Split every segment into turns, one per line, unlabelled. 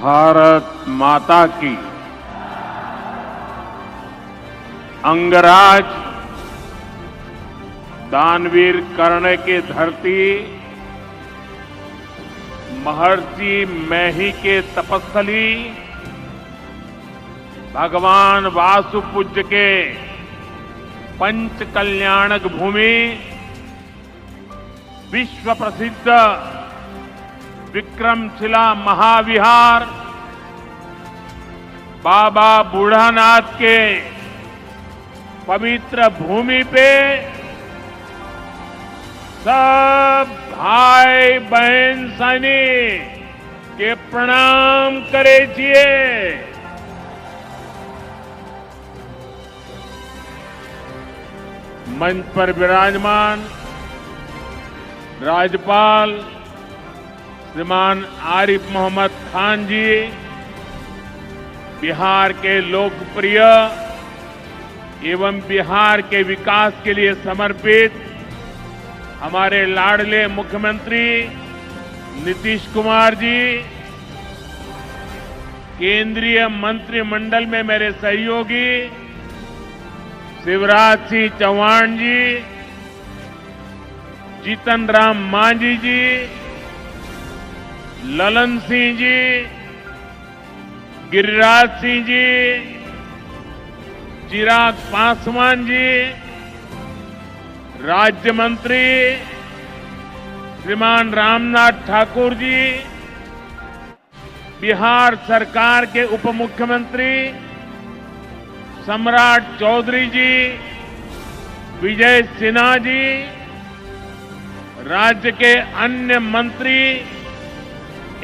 भारत माता की। अंगराज दानवीर कर्ण की धरती, महर्षि मैही के तपस्थली, भगवान वासुपूज्य के पंच कल्याणक भूमि, विश्व प्रसिद्ध विक्रमशिला महाविहार, बाबा बूढ़ानाथ के पवित्र भूमि पे सब भाई बहन सैनिक के प्रणाम करे छिए। मंच पर विराजमान राज्यपाल श्रीमान आरिफ मोहम्मद खान जी, बिहार के लोकप्रिय एवं बिहार के विकास के लिए समर्पित हमारे लाडले मुख्यमंत्री नीतीश कुमार जी, केंद्रीय मंत्रिमंडल में मेरे सहयोगी शिवराज सिंह चौहान जी, जीतन राम मांझी जी, ललन सिंह जी, गिरिराज सिंह जी, चिराग पासवान जी, राज्य मंत्री श्रीमान रामनाथ ठाकुर जी, बिहार सरकार के उप मुख्यमंत्री सम्राट चौधरी जी, विजय सिन्हा जी, राज्य के अन्य मंत्री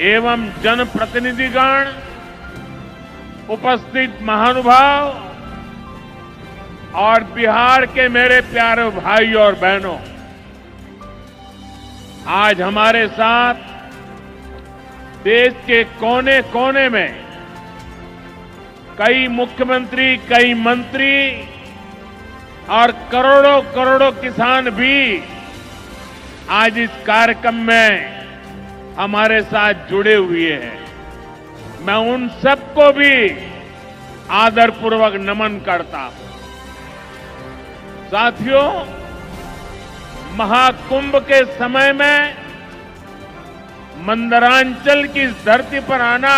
एवं जनप्रतिनिधिगण, उपस्थित महानुभाव और बिहार के मेरे प्यारे भाई और बहनों, आज हमारे साथ देश के कोने कोने में कई मुख्यमंत्री, कई मंत्री और करोड़ों करोड़ों किसान भी आज इस कार्यक्रम में हमारे साथ जुड़े हुए हैं। मैं उन सबको भी आदरपूर्वक नमन करता हूं। साथियों, महाकुंभ के समय में मंदरांचल की इस धरती पर आना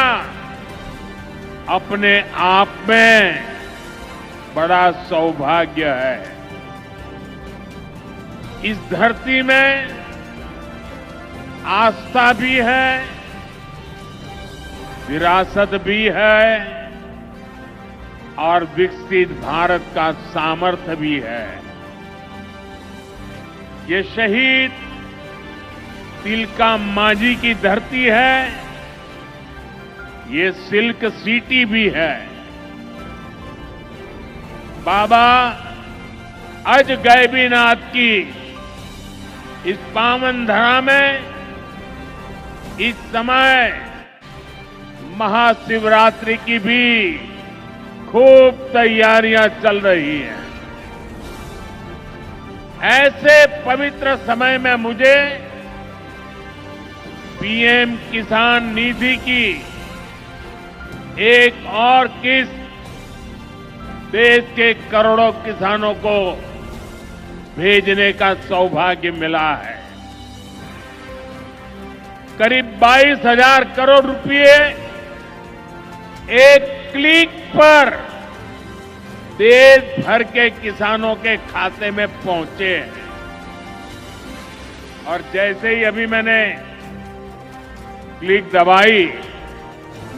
अपने आप में बड़ा सौभाग्य है। इस धरती में आस्था भी है, विरासत भी है और विकसित भारत का सामर्थ्य भी है। ये शहीद तिलका मांझी की धरती है, ये सिल्क सिटी भी है। बाबा अजगैबीनाथ की इस पावन धरा में इस समय महाशिवरात्रि की भी खूब तैयारियां चल रही हैं। ऐसे पवित्र समय में मुझे पीएम किसान निधि की एक और किस्त देश के करोड़ों किसानों को भेजने का सौभाग्य मिला है। करीब 22,000 करोड़ रुपए एक क्लिक पर देश भर के किसानों के खाते में पहुंचे हैं। और जैसे ही अभी मैंने क्लिक दबाई,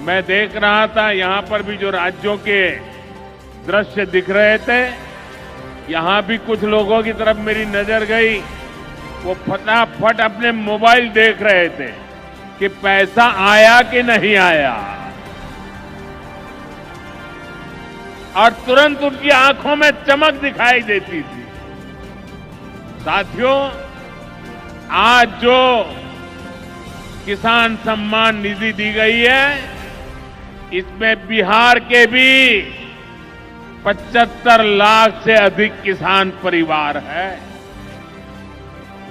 मैं देख रहा था यहां पर भी जो राज्यों के दृश्य दिख रहे थे, यहां भी कुछ लोगों की तरफ मेरी नजर गई। वो फटाफट अपने मोबाइल देख रहे थे कि पैसा आया कि नहीं आया, और तुरंत उनकी आंखों में चमक दिखाई देती थी। साथियों, आज जो किसान सम्मान निधि दी गई है, इसमें बिहार के भी 75 लाख से अधिक किसान परिवार है।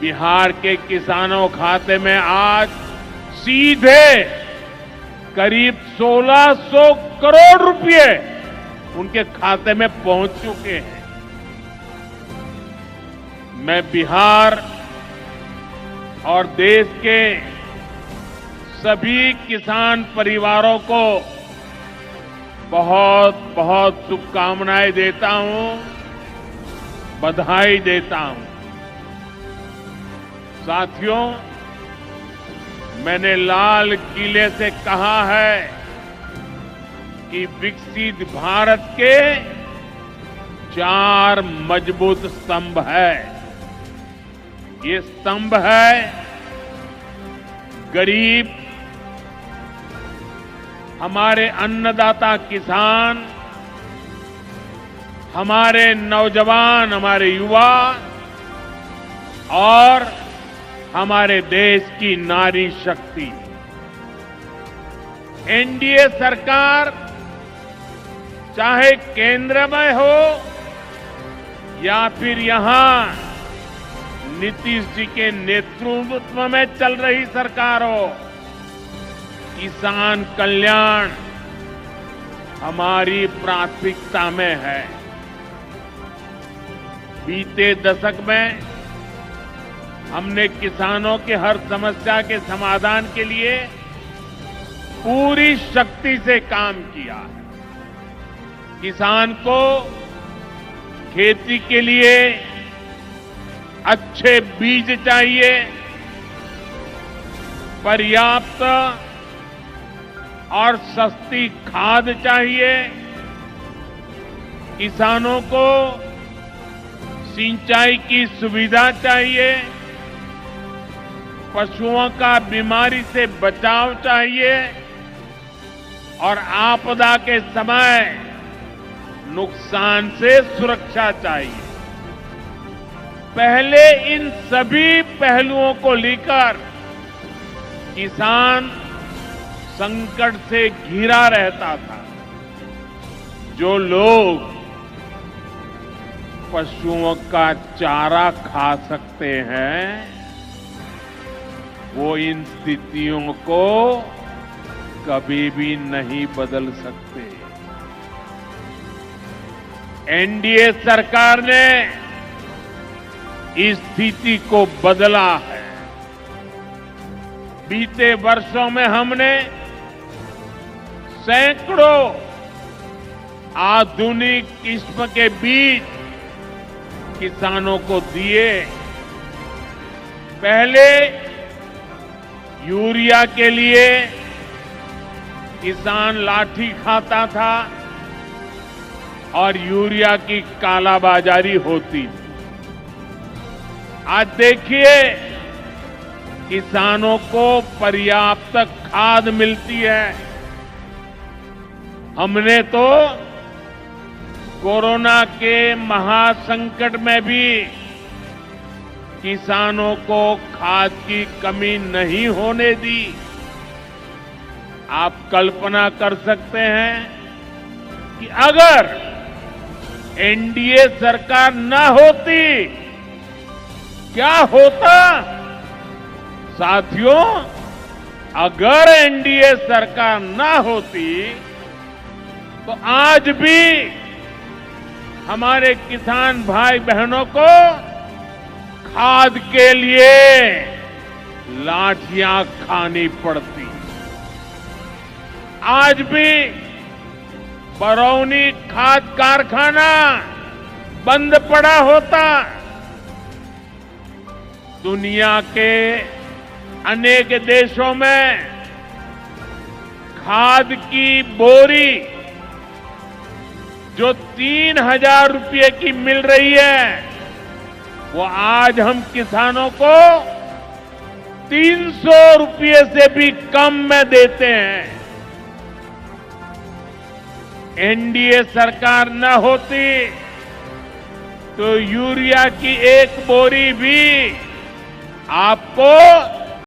बिहार के किसानों खाते में आज सीधे करीब 1600 करोड़ रुपए उनके खाते में पहुंच चुके हैं। मैं बिहार और देश के सभी किसान परिवारों को बहुत बहुत शुभकामनाएं देता हूं, बधाई देता हूं। साथियों, मैंने लाल किले से कहा है कि विकसित भारत के 4 मजबूत स्तंभ है। ये स्तंभ है गरीब, हमारे अन्नदाता किसान, हमारे नौजवान, हमारे युवा और हमारे देश की नारी शक्ति। एनडीए सरकार चाहे केंद्र में हो या फिर यहां नीतीश जी के नेतृत्व में चल रही सरकार हो, किसान कल्याण हमारी प्राथमिकता में है। बीते दशक में हमने किसानों के हर समस्या के समाधान के लिए पूरी शक्ति से काम किया है। किसान को खेती के लिए अच्छे बीज चाहिए, पर्याप्त और सस्ती खाद चाहिए, किसानों को सिंचाई की सुविधा चाहिए, पशुओं का बीमारी से बचाव चाहिए और आपदा के समय नुकसान से सुरक्षा चाहिए। पहले इन सभी पहलुओं को लेकर किसान संकट से घिरा रहता था। जो लोग पशुओं का चारा खा सकते हैं, वो इन स्थितियों को कभी भी नहीं बदल सकते। एनडीए सरकार ने इस स्थिति को बदला है। बीते वर्षों में हमने सैकड़ों आधुनिक किस्म के बीज किसानों को दिए। पहले यूरिया के लिए किसान लाठी खाता था और यूरिया की कालाबाजारी होती थी। आज देखिए, किसानों को पर्याप्त खाद मिलती है। हमने तो कोरोना के महासंकट में भी किसानों को खाद की कमी नहीं होने दी। आप कल्पना कर सकते हैं कि अगर एनडीए सरकार न होती, क्या होता? साथियों, अगर एनडीए सरकार न होती तो आज भी हमारे किसान भाई बहनों को खाद के लिए लाठियां खानी पड़ती। आज भी बरौनी खाद कारखाना बंद पड़ा होता। दुनिया के अनेक देशों में खाद की बोरी जो 3,000 रुपये की मिल रही है, वो आज हम किसानों को 300 रुपये से भी कम में देते हैं। एनडीए सरकार न होती तो यूरिया की एक बोरी भी आपको